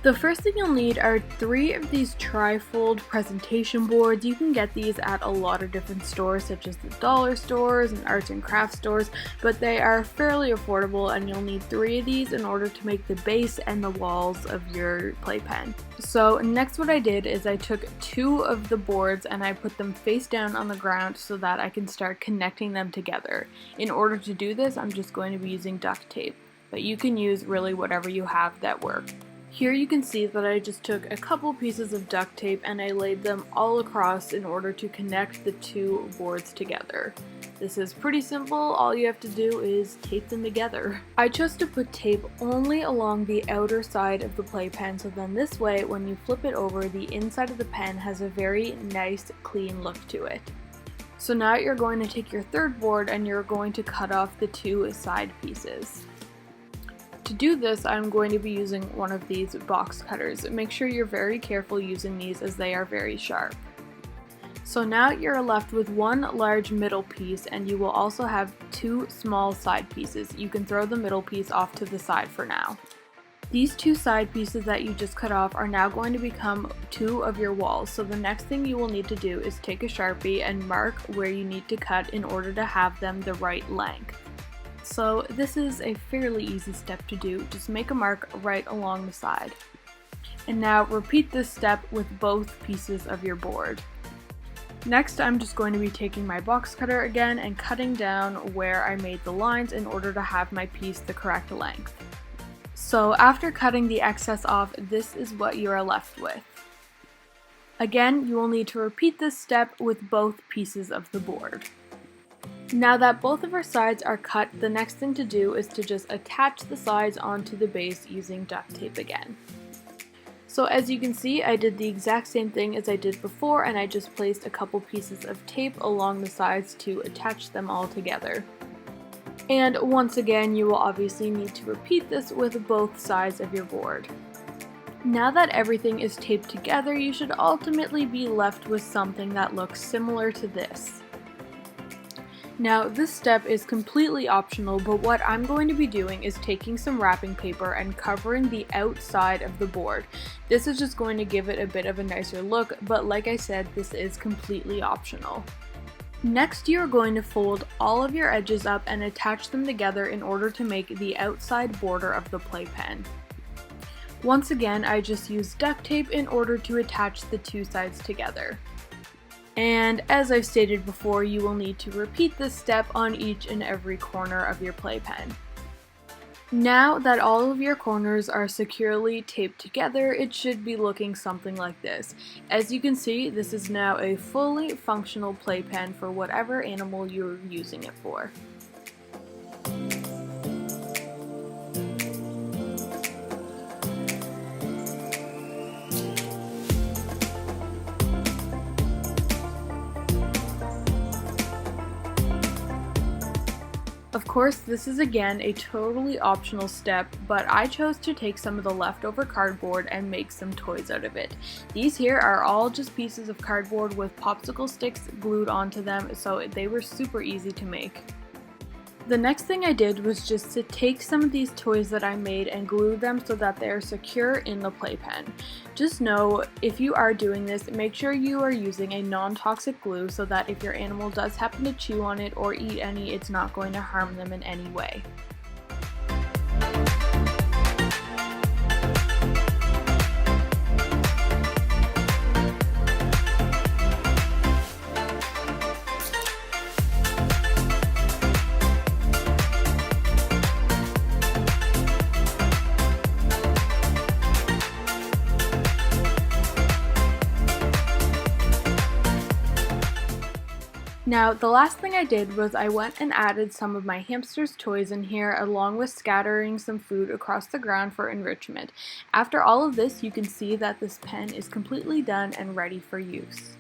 The first thing you'll need are 3 of these tri-fold presentation boards. You can get these at a lot of different stores such as the dollar stores and arts and crafts stores, but they are fairly affordable and you'll need 3 of these in order to make the base and the walls of your playpen. So next what I did is I took 2 of the boards and I put them face down on the ground so that I can start connecting them together. In order to do this, I'm just going to be using duct tape, but you can use really whatever you have that works. Here you can see that I just took a couple pieces of duct tape and I laid them all across in order to connect the 2 boards together. This is pretty simple, all you have to do is tape them together. I chose to put tape only along the outer side of the playpen, so then this way when you flip it over, the inside of the pen has a very nice clean look to it. So now you're going to take your 3rd board and you're going to cut off the 2 side pieces. To do this, I'm going to be using one of these box cutters. Make sure you're very careful using these as they are very sharp. So now you're left with 1 large middle piece and you will also have 2 small side pieces. You can throw the middle piece off to the side for now. These 2 side pieces that you just cut off are now going to become 2 of your walls. So the next thing you will need to do is take a Sharpie and mark where you need to cut in order to have them the right length. So this is a fairly easy step to do, just make a mark right along the side. And now repeat this step with both pieces of your board. Next I'm just going to be taking my box cutter again and cutting down where I made the lines in order to have my piece the correct length. So after cutting the excess off, this is what you are left with. Again, you will need to repeat this step with both pieces of the board. Now that both of our sides are cut, the next thing to do is to just attach the sides onto the base using duct tape again. So as you can see, I did the exact same thing as I did before and I just placed a couple pieces of tape along the sides to attach them all together. And once again, you will obviously need to repeat this with both sides of your board. Now that everything is taped together, you should ultimately be left with something that looks similar to this. Now this step is completely optional, but what I'm going to be doing is taking some wrapping paper and covering the outside of the board. This is just going to give it a bit of a nicer look, but like I said, this is completely optional. Next, you're going to fold all of your edges up and attach them together in order to make the outside border of the playpen. Once again, I just used duct tape in order to attach the 2 sides together. And as I've stated before, you will need to repeat this step on each and every corner of your playpen. Now that all of your corners are securely taped together, it should be looking something like this. As you can see, this is now a fully functional playpen for whatever animal you're using it for. Of course, this is again a totally optional step, but I chose to take some of the leftover cardboard and make some toys out of it. These here are all just pieces of cardboard with popsicle sticks glued onto them, so they were super easy to make. The next thing I did was just to take some of these toys that I made and glue them so that they are secure in the playpen. Just know, if you are doing this, make sure you are using a non-toxic glue so that if your animal does happen to chew on it or eat any, it's not going to harm them in any way. Now, the last thing I did was I went and added some of my hamsters' toys in here along with scattering some food across the ground for enrichment. After all of this, you can see that this pen is completely done and ready for use.